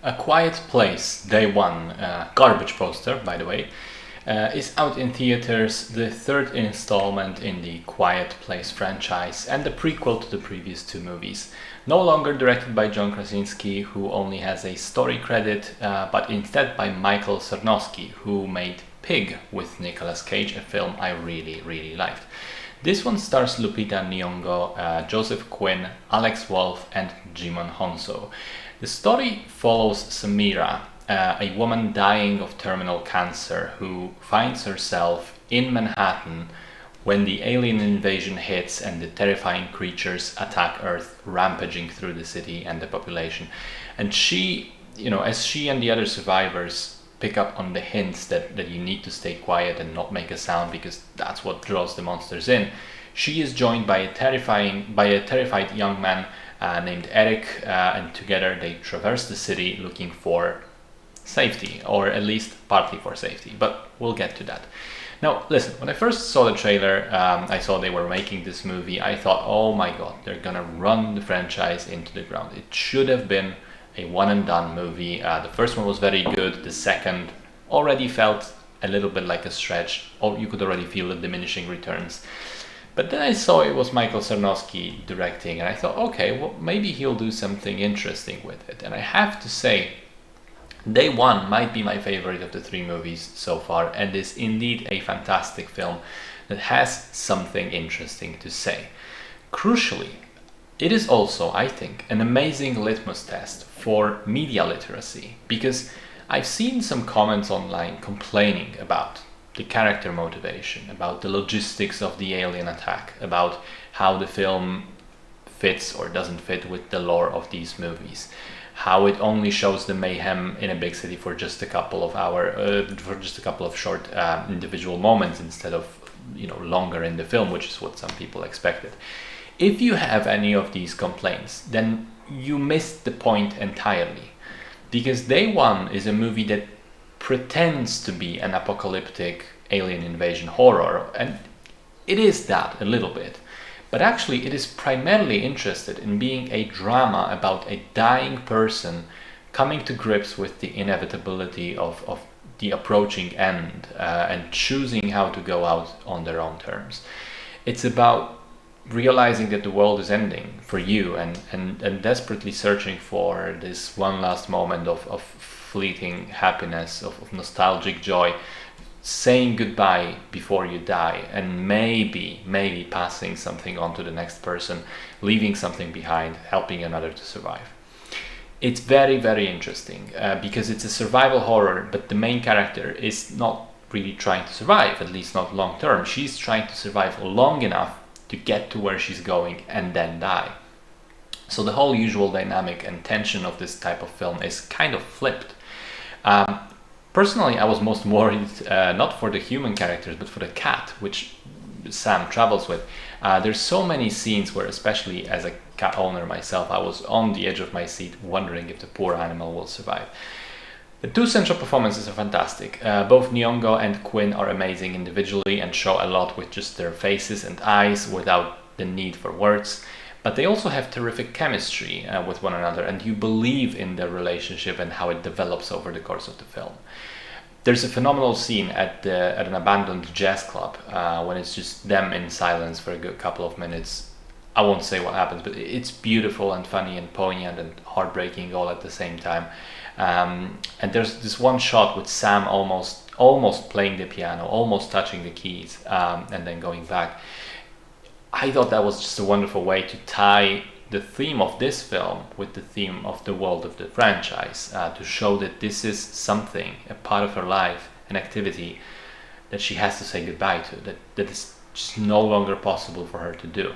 A Quiet Place, Day One, garbage poster, by the way, is out in theaters, the third installment in the Quiet Place franchise and the prequel to the previous two movies. No longer directed by John Krasinski, who only has a story credit, but instead by Michael Sarnowski, who made Pig with Nicolas Cage, a film I really, really liked. This one stars Lupita Nyong'o, Joseph Quinn, Alex Wolff, and Jimon Honso. The story follows Samira, a woman dying of terminal cancer who finds herself in Manhattan when the alien invasion hits and the terrifying creatures attack Earth, rampaging through the city and the population. And she, as she and the other survivors pick up on the hints that you need to stay quiet and not make a sound because that's what draws the monsters in, she is joined by a terrified young man named Eric, and together they traverse the city looking for safety, or at least partly for safety, but we'll get to that. Now listen, when I first saw the trailer, I saw they were making this movie, I thought, oh my god, they're gonna run the franchise into the ground. It should have been a one and done movie. The first one was very good, the second already felt a little bit like a stretch, or you could already feel the diminishing returns. But then I saw it was Michael Sarnowski directing, and I thought, okay, well, maybe he'll do something interesting with it. And I have to say, Day One might be my favorite of the three movies so far, and is indeed a fantastic film that has something interesting to say. Crucially, it is also, I think, an amazing litmus test for media literacy, because I've seen some comments online complaining about the character motivation, about the logistics of the alien attack, about how the film fits or doesn't fit with the lore of these movies, how it only shows the mayhem in a big city for just a couple of short individual moments instead of longer in the film, which is what some people expected. If you have any of these complaints, then you missed the point entirely, because Day One is a movie that pretends to be an apocalyptic alien invasion horror, and it is that a little bit, but actually it is primarily interested in being a drama about a dying person coming to grips with the inevitability of the approaching end, and choosing how to go out on their own terms. It's about realizing that the world is ending for you, and desperately searching for this one last moment of fleeting happiness, of nostalgic joy, saying goodbye before you die, and maybe passing something on to the next person, leaving something behind, helping another to survive. It's very, very interesting, because it's a survival horror, but the main character is not really trying to survive, at least not long term. She's trying to survive long enough to get to where she's going and then die. So the whole usual dynamic and tension of this type of film is kind of flipped. Personally, I was most worried not for the human characters, but for the cat, which Sam travels with. There's so many scenes where, especially as a cat owner myself, I was on the edge of my seat wondering if the poor animal will survive. The two central performances are fantastic. Both Nyong'o and Quinn are amazing individually and show a lot with just their faces and eyes without the need for words. But they also have terrific chemistry with one another, and you believe in their relationship and how it develops over the course of the film. There's a phenomenal scene at an abandoned jazz club when it's just them in silence for a good couple of minutes. I won't say what happens, but it's beautiful and funny and poignant and heartbreaking all at the same time. And there's this one shot with Sam almost playing the piano, almost touching the keys, and then going back. I thought that was just a wonderful way to tie the theme of this film with the theme of the world of the franchise, to show that this is something, a part of her life, an activity that she has to say goodbye to, that is just no longer possible for her to do.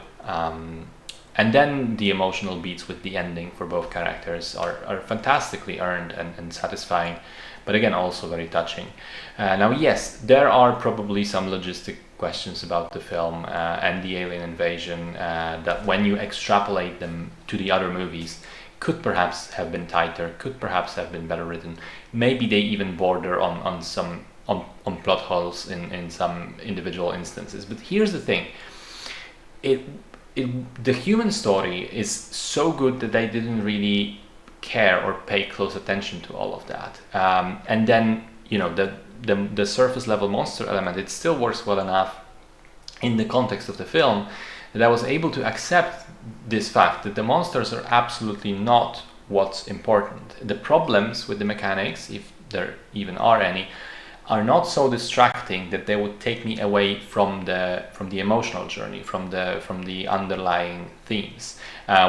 And then the emotional beats with the ending for both characters are fantastically earned and satisfying, but again also very touching. Now yes, there are probably some logistic questions about the film and the alien invasion that when you extrapolate them to the other movies could perhaps have been tighter, could perhaps have been better written. Maybe they even border on plot holes in some individual instances. But here's the thing, the human story is so good that they didn't really care or pay close attention to all of that. And then, you know, the surface level monster element, it still works well enough in the context of the film that I was able to accept this fact that the monsters are absolutely not what's important. The problems with the mechanics, if there even are any, are not so distracting that they would take me away from the emotional journey, from the underlying themes,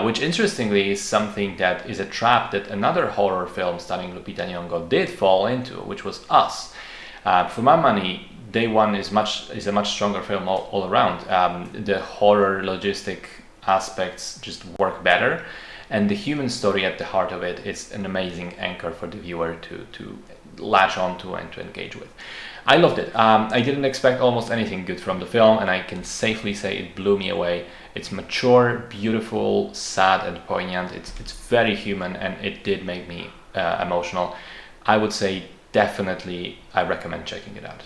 which interestingly is something that is a trap that another horror film starring Lupita Nyong'o did fall into, which was Us. For my money, Day One is a much stronger film all around. The horror logistic aspects just work better, and the human story at the heart of it is an amazing anchor for the viewer to latch onto and to engage with. I loved it. I didn't expect almost anything good from the film, and I can safely say it blew me away. It's mature, beautiful, sad, and poignant. It's very human, and it did make me emotional. I would say definitely I recommend checking it out.